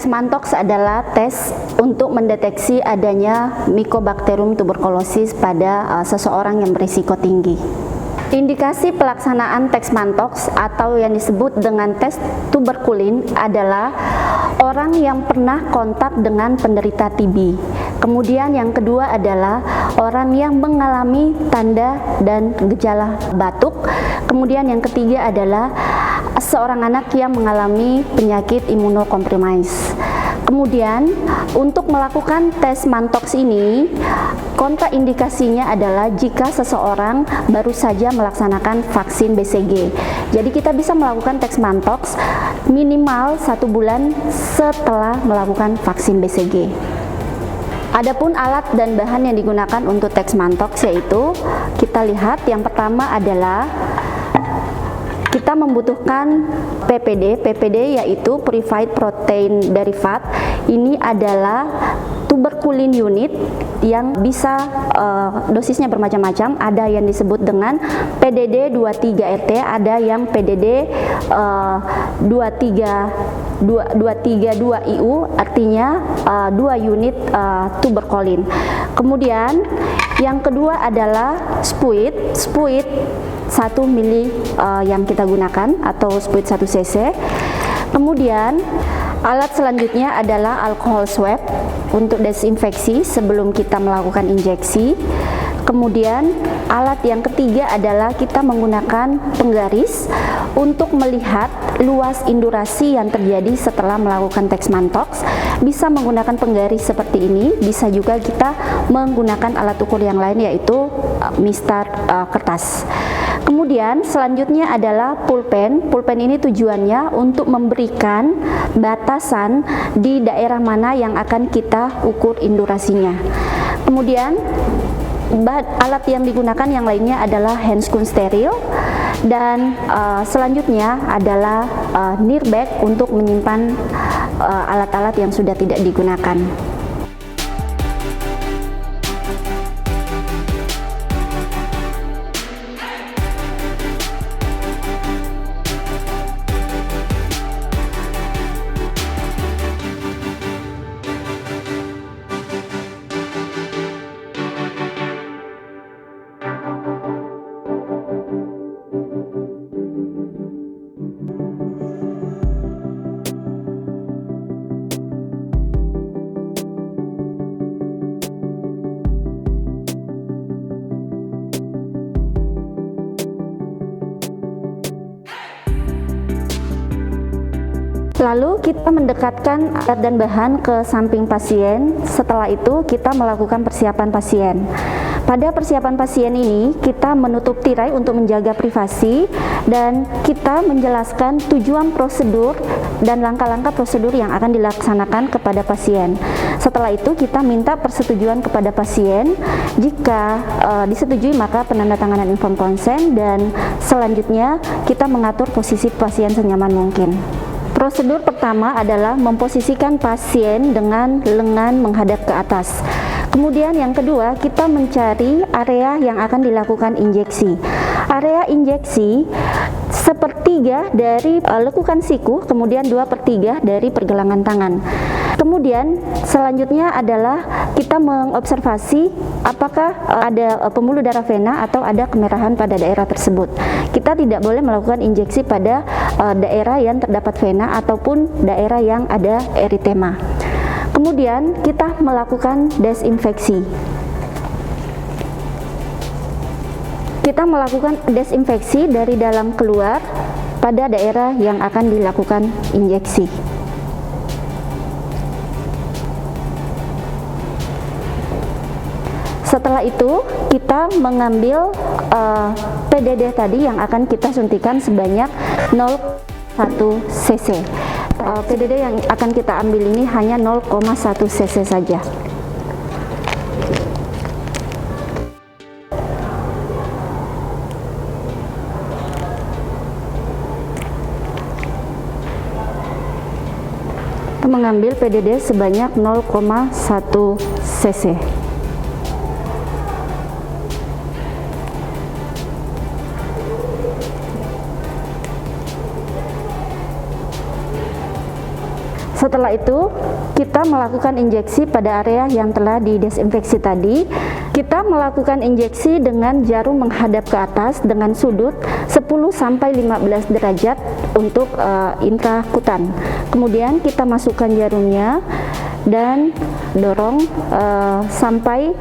Tes Mantox adalah tes untuk mendeteksi adanya Mycobacterium tuberculosis pada seseorang yang berisiko tinggi. Indikasi pelaksanaan tes Mantox atau yang disebut dengan tes tuberkulin adalah orang yang pernah kontak dengan penderita TB. Kemudian yang kedua adalah orang yang mengalami tanda dan gejala batuk. Kemudian yang ketiga adalah seorang anak yang mengalami penyakit imunokompromis. Kemudian untuk melakukan tes Mantox ini, kontraindikasinya adalah jika seseorang baru saja melaksanakan vaksin BCG. Jadi kita bisa melakukan tes Mantox minimal 1 bulan setelah melakukan vaksin BCG. Adapun alat dan bahan yang digunakan untuk tes Mantox yaitu kita lihat yang pertama adalah kita membutuhkan PPD yaitu Purified Protein Derivative. Ini adalah tuberkulin unit yang bisa dosisnya bermacam-macam. Ada yang disebut dengan PDD 23RT, ada yang PDD 232IU, artinya 2 unit tuberkulin. Kemudian yang kedua adalah spuit 1 mili yang kita gunakan atau spuit 1 cc. Kemudian alat selanjutnya adalah alkohol swab untuk desinfeksi sebelum kita melakukan injeksi. Kemudian alat yang ketiga adalah kita menggunakan penggaris untuk melihat luas indurasi yang terjadi setelah melakukan tes Mantox. Bisa menggunakan penggaris seperti ini, bisa juga kita menggunakan alat ukur yang lain yaitu mistar kertas. Kemudian selanjutnya adalah pulpen. Pulpen ini tujuannya untuk memberikan batasan di daerah mana yang akan kita ukur indurasinya. Kemudian alat yang digunakan yang lainnya adalah handscoon steril, dan selanjutnya adalah near bag untuk menyimpan alat-alat yang sudah tidak digunakan. Lalu kita mendekatkan alat dan bahan ke samping pasien. Setelah itu kita melakukan persiapan pasien. Pada persiapan pasien ini kita menutup tirai untuk menjaga privasi, dan kita menjelaskan tujuan prosedur dan langkah-langkah prosedur yang akan dilaksanakan kepada pasien. Setelah itu kita minta persetujuan kepada pasien. Jika disetujui maka penandatanganan inform consent, dan selanjutnya kita mengatur posisi pasien senyaman mungkin. Prosedur pertama adalah memposisikan pasien dengan lengan menghadap ke atas. Kemudian yang kedua, kita mencari area yang akan dilakukan injeksi. Area injeksi sepertiga dari lekukan siku, kemudian 2/3 dari pergelangan tangan. Kemudian selanjutnya adalah kita mengobservasi apakah ada pembuluh darah vena atau ada kemerahan pada daerah tersebut. Kita tidak boleh melakukan injeksi pada daerah yang terdapat vena ataupun daerah yang ada eritema. Kemudian kita melakukan desinfeksi. Kita melakukan desinfeksi dari dalam keluar pada daerah yang akan dilakukan injeksi. Setelah itu kita mengambil PDD tadi yang akan kita suntikan sebanyak 0,1 cc. PDD yang akan kita ambil ini hanya 0,1 cc saja. Kita mengambil PDD sebanyak 0,1 cc. Setelah itu, kita melakukan injeksi pada area yang telah didesinfeksi tadi. Kita melakukan injeksi dengan jarum menghadap ke atas dengan sudut 10-15 derajat untuk intrakutan. Kemudian kita masukkan jarumnya dan dorong sampai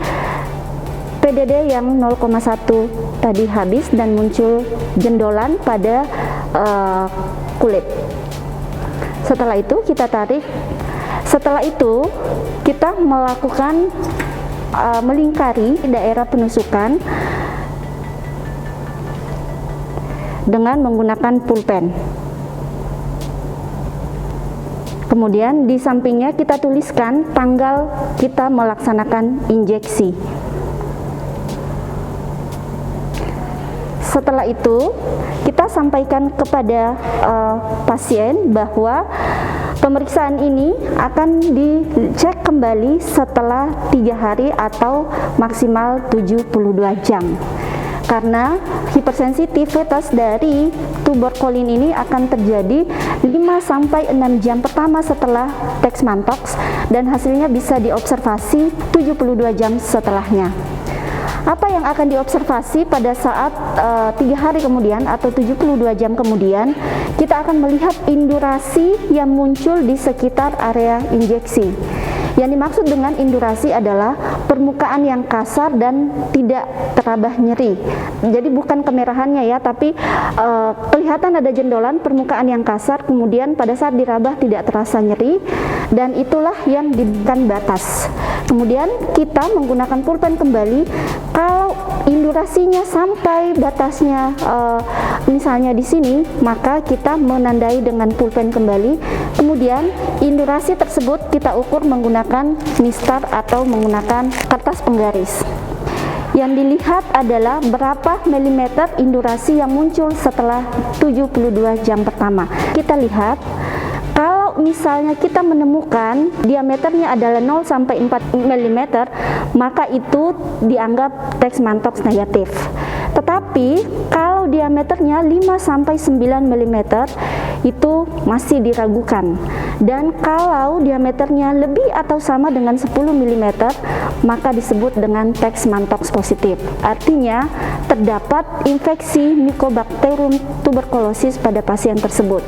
PDD yang 0,1 tadi habis dan muncul jendolan pada kulit. Setelah itu kita tarik. Setelah itu kita melakukan melingkari daerah penusukan dengan menggunakan pulpen. Kemudian di sampingnya kita tuliskan tanggal kita melaksanakan injeksi. Setelah itu kita sampaikan kepada pasien bahwa pemeriksaan ini akan dicek kembali setelah 3 hari atau maksimal 72 jam. Karena hipersensitivitas dari tuberkulin ini akan terjadi 5-6 jam pertama setelah Dexmantox dan hasilnya bisa diobservasi 72 jam setelahnya. Apa yang akan diobservasi pada saat 3 hari kemudian atau 72 jam kemudian, kita akan melihat indurasi yang muncul di sekitar area injeksi. Yang dimaksud dengan indurasi adalah permukaan yang kasar dan tidak terabah nyeri. Jadi bukan kemerahannya ya, tapi kelihatan ada jendolan, permukaan yang kasar, kemudian pada saat dirabah tidak terasa nyeri, dan itulah yang diberikan batas. Kemudian kita menggunakan pulpen kembali. Kalau indurasinya sampai batasnya misalnya di sini, maka kita menandai dengan pulpen kembali. Kemudian indurasi tersebut kita ukur menggunakan mistar atau menggunakan kertas penggaris. Yang dilihat adalah berapa milimeter indurasi yang muncul setelah 72 jam pertama. Kita lihat, kalau misalnya kita menemukan diameternya adalah 0-4 mm, maka itu dianggap Dexmantox negatif. Tetapi kalau diameternya 5-9 mm itu masih diragukan. Dan kalau diameternya lebih atau sama dengan 10 mm, maka disebut dengan Dexmantox positif. Artinya terdapat infeksi Mycobacterium tuberculosis pada pasien tersebut.